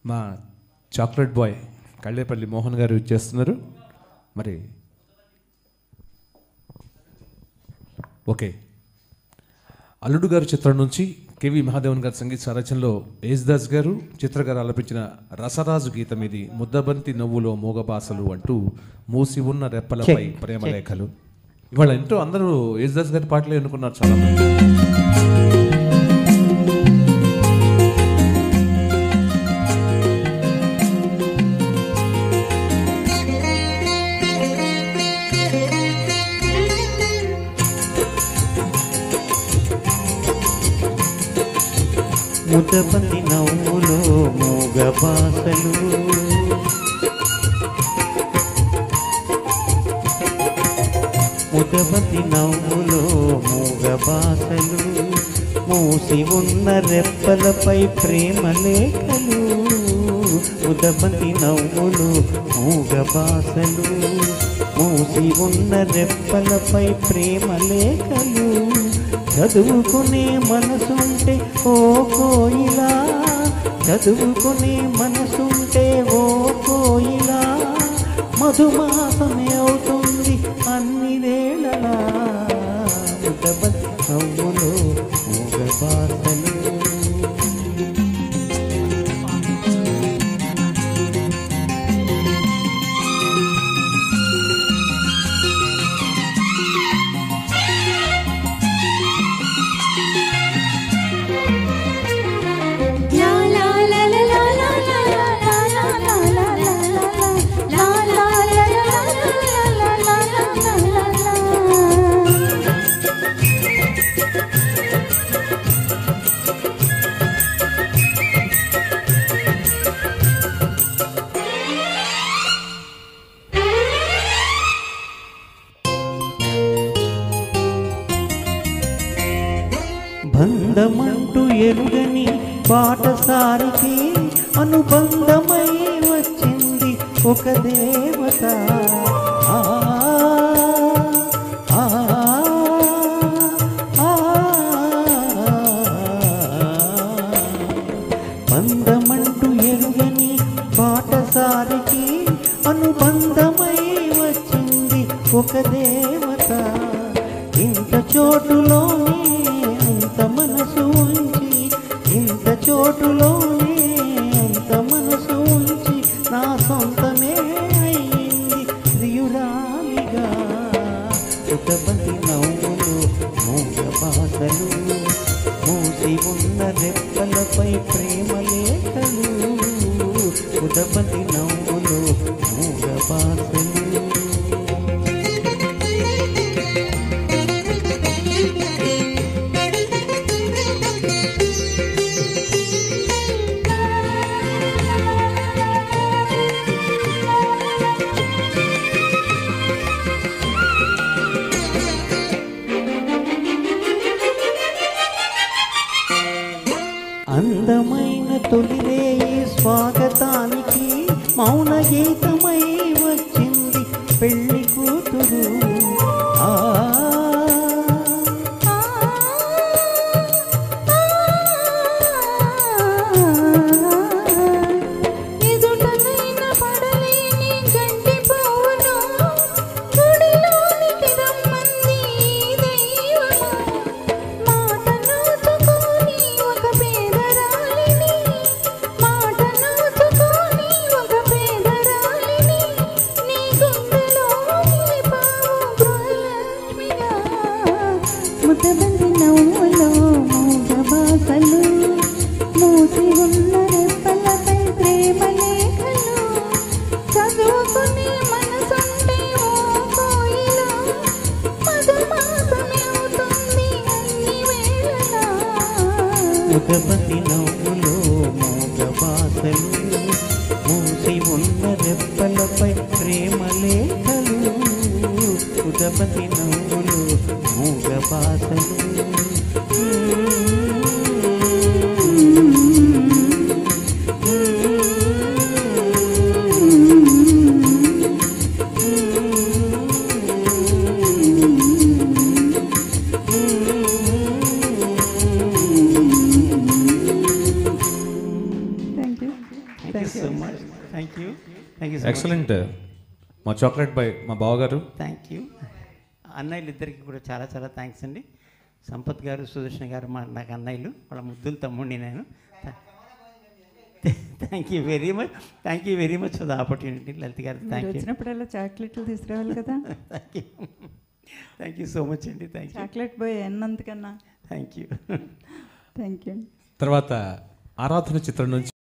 మా chocolate boy Kallepalli Mohan గారు చేస్తున్నారు. మరి ఓకే, అల్లుడు గారు చిత్రం నుంచి కేవి మహాదేవన్ గారి సంగీత సారథ్యంలో యేసుదాస్ గారు చిత్ర గారు ఆలపించిన రసరాజు గీతం ఇది. ముద్దబంతి నవ్వులో మోగబాసలు అంటూ మూసి ఉన్న రెప్పలపై ప్రేమలేఖలు. ఇవాళ ఎంతో అందరూ యేసుదాస్ గారి పాటలే అనుకున్నారు చాలా మంది. ముద్దబంతి నవ్వులో మూగబాసలు, ముద్దబంతి నవ్వులో మూగబాసలు, మూసి ఉన్న రెప్పలపై ప్రేమలేఖలు. ముద్దబంతి నవ్వులు మూగబాసలు, మూసి ఉన్న రెప్పలపై ప్రేమలేఖలు. చదువుకునే మనసుంటే ఓ కోయిలా, చదువుకునే మనసుంటే ఓ కోయిలా, మధుమాసమే అవుతుంది అన్ని వేళలా. ముద్దబంతి నవ్వులో మూగబాసలు. బంధమంటూ ఎరుగని బాటసారికి అనుబంధమై వచ్చింది ఒక దేవత. ఆ ఆ ఆ బంధమంటూ ఎరుగని బాటసారికి అనుబంధమై వచ్చింది ఒక దేవత. ఇంత చోటులోనే అంత మనసు ఉంచి, ఇంత చోటులోనే అంత మనసు ఉంచి, నా సొంతమే అయింది ప్రియురాలిగా. ముద్దబంతి నవ్వులు మూగబాసలు, మూసి ఉన్న రెప్పలపై ప్రేమలేఖలు. ముద్దబంతి నవ్వులు మూగబాసలు. అందమైన తొలిరేయి స్వాగతానికి మౌన గీతమై వచ్చింది పెళ్లి కూతురు. ఆ ముద్దబంతి నవ్వులో మూగబాసలు, మూసి ఉన్న రెప్పలపై ప్రేమలేఖలు. చదువుకునే మనసుంటే ఓ కోయిలా, మధుమాసమే అవుతుంది అన్ని వేళలా. ముద్దబంతి నవ్వులో మూగబాసలు, మూసి ఉన్న రెప్పలపై ప్రేమలేఖలు. ముద్దబంతి నవ్వులు మూగబాసలు. Thank you. You so much. Thank you excellent. మా చాక్లెట్ బాయ్ మా బావగారు. Thank you. అన్నయ్యలు ఇద్దరికి కూడా చాలా చాలా థ్యాంక్స్ అండి. సంపత్ గారు, సుదర్శన్ గారు నాకు అన్నయ్యలు, వాళ్ళ ముద్దులు తమ్ముడిని నేను. Thank you very much for the opportunity. Lalitha garu thank you. వచ్చినప్పుడల్లా చాక్లెట్లు తీసుకురావాలి కదా. థ్యాంక్ యూ సో మచ్ అండి. Thank you. చాక్లెట్ బాయ్ అన్నందుకన్నా థ్యాంక్ యూ. Thank you. తర్వాత ఆరాధన చిత్రం నుంచి